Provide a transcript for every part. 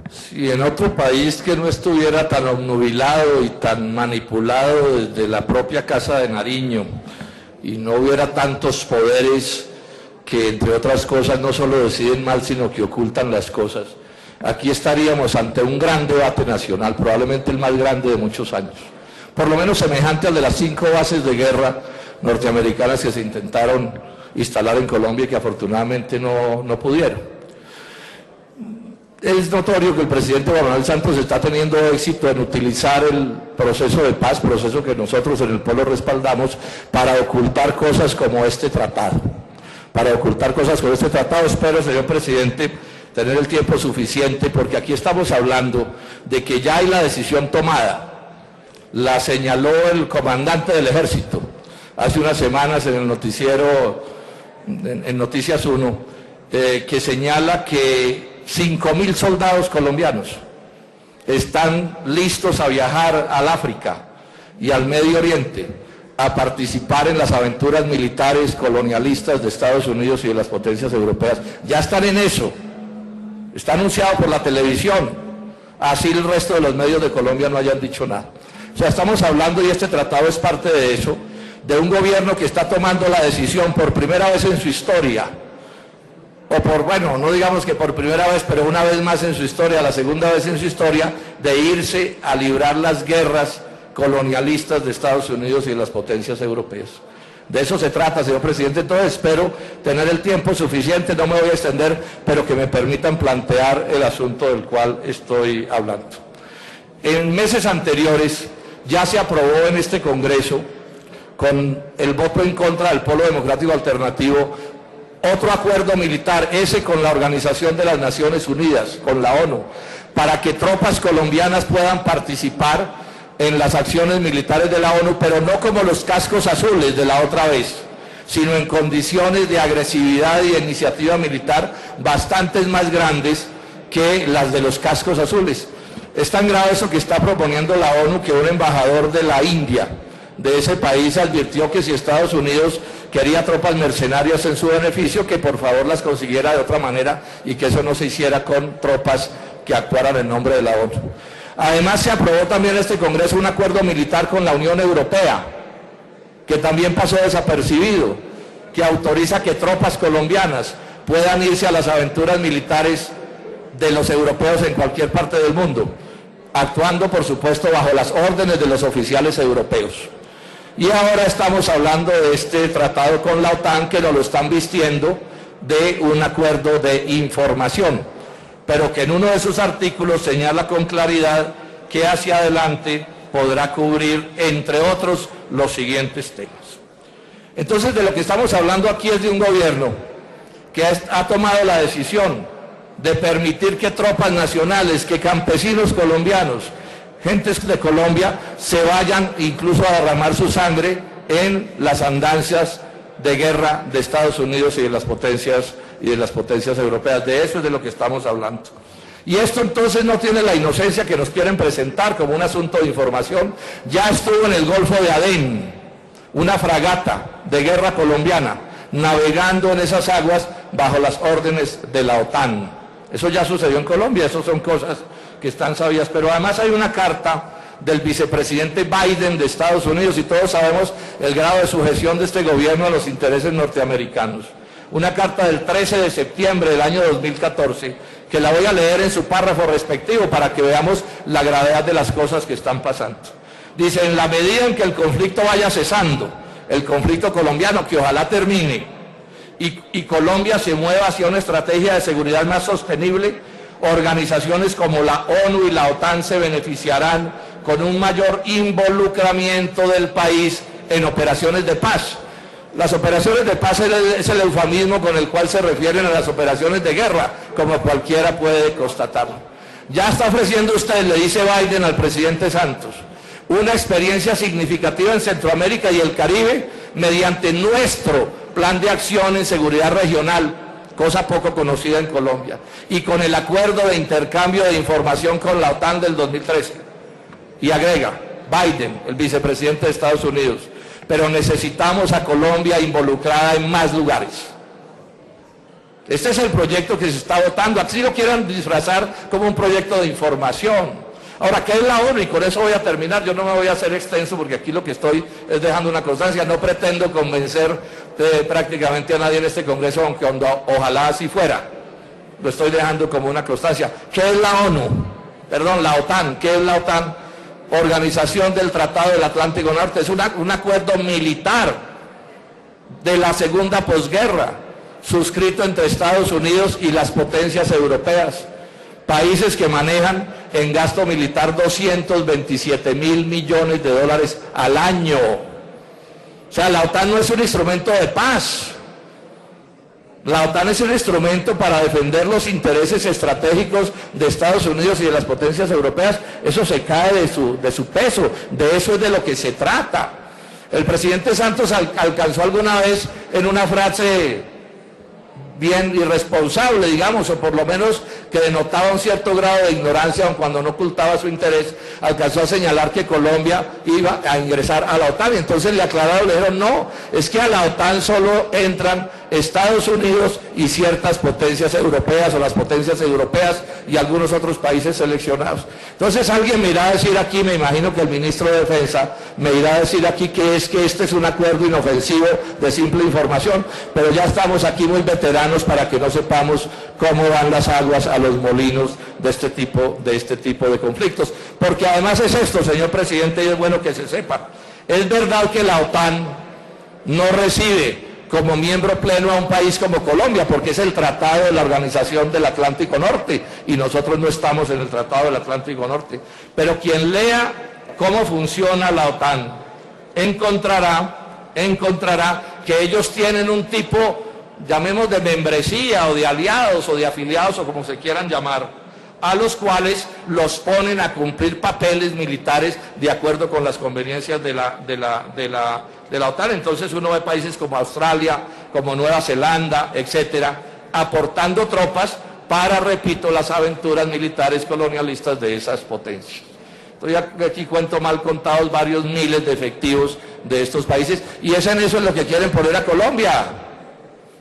Si en otro país que no estuviera tan obnubilado y tan manipulado desde la propia Casa de Nariño y no hubiera tantos poderes que, entre otras cosas, no solo deciden mal, sino que ocultan las cosas, aquí estaríamos ante un gran debate nacional, probablemente el más grande de muchos años, por lo menos semejante al de las 5 bases de guerra norteamericanas que se intentaron instalar en Colombia y que afortunadamente no pudieron. Es notorio que el presidente Juan Manuel Santos está teniendo éxito en utilizar el proceso de paz, proceso que nosotros en el pueblo respaldamos, para ocultar cosas como este tratado. Espero, señor presidente, tener el tiempo suficiente, porque aquí estamos hablando de que ya hay la decisión tomada. La señaló el comandante del ejército hace unas semanas en el noticiero, en Noticias 1, que señala que 5.000 soldados colombianos están listos a viajar al África y al Medio Oriente a participar en las aventuras militares colonialistas de Estados Unidos y de las potencias europeas. Ya están en eso, está anunciado por la televisión, así el resto de los medios de Colombia no hayan dicho nada. O sea, estamos hablando, y este tratado es parte de eso, de un gobierno que está tomando la decisión por primera vez en su historia, no digamos que por primera vez, pero una vez más en su historia, la segunda vez en su historia, de irse a librar las guerras colonialistas de Estados Unidos y de las potencias europeas. De eso se trata, señor presidente. Entonces espero tener el tiempo suficiente, no me voy a extender, pero que me permitan plantear el asunto del cual estoy hablando. En meses anteriores ya se aprobó en este Congreso, con el voto en contra del Polo Democrático Alternativo, otro acuerdo militar, ese con la Organización de las Naciones Unidas, con la ONU, para que tropas colombianas puedan participar en las acciones militares de la ONU, pero no como los cascos azules de la otra vez, sino en condiciones de agresividad y de iniciativa militar bastante más grandes que las de los cascos azules. Es tan grave eso que está proponiendo la ONU que un embajador de la India, de ese país, advirtió que si Estados Unidos quería tropas mercenarias en su beneficio, que por favor las consiguiera de otra manera y que eso no se hiciera con tropas que actuaran en nombre de la ONU. Además se aprobó también en este Congreso un acuerdo militar con la Unión Europea, que también pasó desapercibido, que autoriza que tropas colombianas puedan irse a las aventuras militares de los europeos en cualquier parte del mundo, actuando por supuesto bajo las órdenes de los oficiales europeos. Y ahora estamos hablando de este tratado con la OTAN, que nos lo están vistiendo de un acuerdo de información, pero que en uno de sus artículos señala con claridad que hacia adelante podrá cubrir, entre otros, los siguientes temas. Entonces, de lo que estamos hablando aquí es de un gobierno que ha tomado la decisión de permitir que tropas nacionales, que campesinos colombianos, gentes de Colombia, se vayan incluso a derramar su sangre en las andancias de guerra de Estados Unidos y de las potencias europeas. De eso es de lo que estamos hablando. Y esto entonces no tiene la inocencia que nos quieren presentar como un asunto de información. Ya estuvo en el Golfo de Adén una fragata de guerra colombiana navegando en esas aguas bajo las órdenes de la OTAN. Eso ya sucedió en Colombia, eso son cosas que están sabidas, pero además hay una carta del vicepresidente Biden de Estados Unidos, y todos sabemos el grado de sujeción de este gobierno a los intereses norteamericanos. Una carta del 13 de septiembre del año 2014, que la voy a leer en su párrafo respectivo para que veamos la gravedad de las cosas que están pasando. Dice: en la medida en que el conflicto vaya cesando, el conflicto colombiano, que ojalá termine, y Colombia se mueva hacia una estrategia de seguridad más sostenible, organizaciones como la ONU y la OTAN se beneficiarán con un mayor involucramiento del país en operaciones de paz. Las operaciones de paz es el eufemismo con el cual se refieren a las operaciones de guerra, como cualquiera puede constatarlo. Ya está ofreciendo usted, le dice Biden al presidente Santos, una experiencia significativa en Centroamérica y el Caribe mediante nuestro plan de acción en seguridad regional, cosa poco conocida en Colombia, y con el acuerdo de intercambio de información con la OTAN del 2013. Y agrega Biden, el vicepresidente de Estados Unidos: pero necesitamos a Colombia involucrada en más lugares. Este es el proyecto que se está votando, así lo quieran disfrazar como un proyecto de información. Ahora, ¿qué es la ONU? Y con eso voy a terminar, yo no me voy a hacer extenso porque aquí lo que estoy es dejando una constancia, no pretendo convencer prácticamente a nadie en este Congreso, aunque ojalá así fuera. Lo estoy dejando como una constancia. ¿Qué es la ONU? Perdón, la OTAN. ¿Qué es la OTAN? Organización del Tratado del Atlántico Norte. Es un acuerdo militar de la segunda posguerra, suscrito entre Estados Unidos y las potencias europeas. Países que manejan en gasto militar 227.000 millones de dólares al año. O sea, la OTAN no es un instrumento de paz. La OTAN es un instrumento para defender los intereses estratégicos de Estados Unidos y de las potencias europeas. Eso se cae de su peso, de eso es de lo que se trata. El presidente Santos alcanzó alguna vez en una frase bien irresponsable, digamos, o por lo menos que denotaba un cierto grado de ignorancia, aun cuando no ocultaba su interés, alcanzó a señalar que Colombia iba a ingresar a la OTAN, y entonces le aclararon, le dijeron, no, es que a la OTAN solo entran Estados Unidos y ciertas potencias europeas, o las potencias europeas y algunos otros países seleccionados. Entonces alguien me irá a decir aquí, me imagino que el ministro de Defensa me irá a decir aquí que este es un acuerdo inofensivo de simple información, pero ya estamos aquí muy veteranos para que no sepamos cómo van las aguas a los molinos de este tipo de conflictos. Porque además es esto, señor presidente, y es bueno que se sepa. Es verdad que la OTAN no recibe como miembro pleno a un país como Colombia, porque es el Tratado de la Organización del Atlántico Norte, y nosotros no estamos en el Tratado del Atlántico Norte. Pero quien lea cómo funciona la OTAN, encontrará que ellos tienen un tipo, llamemos de membresía, o de aliados, o de afiliados, o como se quieran llamar, a los cuales los ponen a cumplir papeles militares de acuerdo con las conveniencias de la OTAN. Entonces uno ve países como Australia, como Nueva Zelanda, etcétera, aportando tropas para, repito, las aventuras militares colonialistas de esas potencias. Estoy aquí cuento mal contados varios miles de efectivos de estos países, y es en eso en lo que quieren poner a Colombia.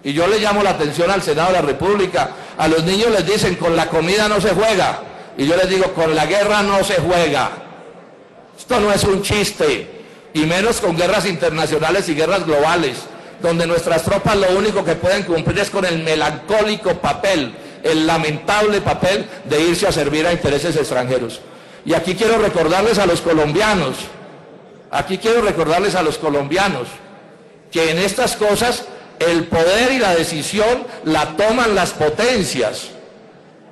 Y yo le llamo la atención al Senado de la República. A los niños les dicen, con la comida no se juega. Y yo les digo, con la guerra no se juega. Esto no es un chiste. Y menos con guerras internacionales y guerras globales, donde nuestras tropas lo único que pueden cumplir es con el melancólico papel, el lamentable papel de irse a servir a intereses extranjeros. Y aquí quiero recordarles a los colombianos, que en estas cosas el poder y la decisión la toman las potencias,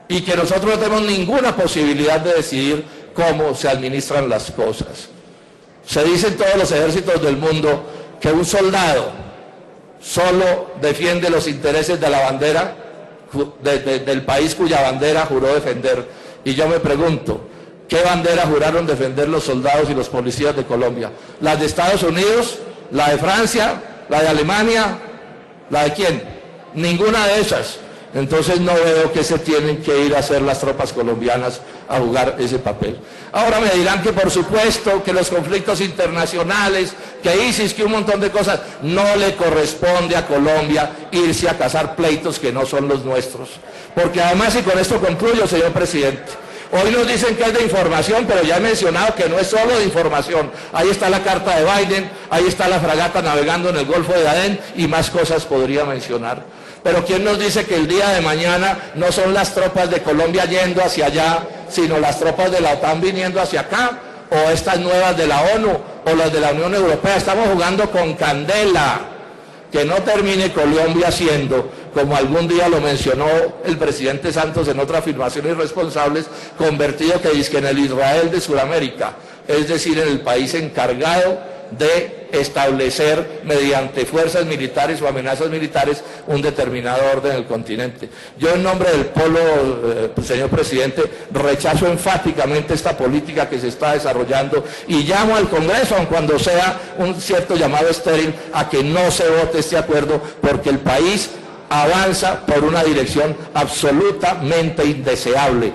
y que nosotros no tenemos ninguna posibilidad de decidir cómo se administran las cosas. Se dice en todos los ejércitos del mundo que un soldado solo defiende los intereses de la bandera, del país cuya bandera juró defender. Y yo me pregunto, ¿qué bandera juraron defender los soldados y los policías de Colombia? ¿Las de Estados Unidos? ¿La de Francia? ¿La de Alemania? ¿La de quién? Ninguna de esas. Entonces no veo que se tienen que ir a hacer las tropas colombianas a jugar ese papel. Ahora me dirán que por supuesto que los conflictos internacionales, que ISIS, que un montón de cosas, no le corresponde a Colombia irse a cazar pleitos que no son los nuestros. Porque además, y con esto concluyo, señor presidente, hoy nos dicen que es de información, pero ya he mencionado que no es solo de información. Ahí está la carta de Biden, ahí está la fragata navegando en el Golfo de Adén, y más cosas podría mencionar. Pero ¿quién nos dice que el día de mañana no son las tropas de Colombia yendo hacia allá, sino las tropas de la OTAN viniendo hacia acá, o estas nuevas de la ONU, o las de la Unión Europea? Estamos jugando con candela. Que no termine Colombia siendo, como algún día lo mencionó el presidente Santos en otra afirmación irresponsable, convertido que dice que en el Israel de Sudamérica, es decir, en el país encargado de establecer mediante fuerzas militares o amenazas militares un determinado orden en el continente. Yo, en nombre del pueblo, señor presidente, rechazo enfáticamente esta política que se está desarrollando, y llamo al Congreso, aun cuando sea un cierto llamado estéril, a que no se vote este acuerdo, porque el país avanza por una dirección absolutamente indeseable,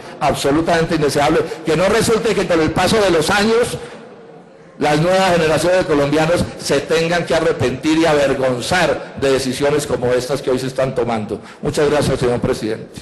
que no resulte que con el paso de los años las nuevas generaciones de colombianos se tengan que arrepentir y avergonzar de decisiones como estas que hoy se están tomando. Muchas gracias, señor presidente.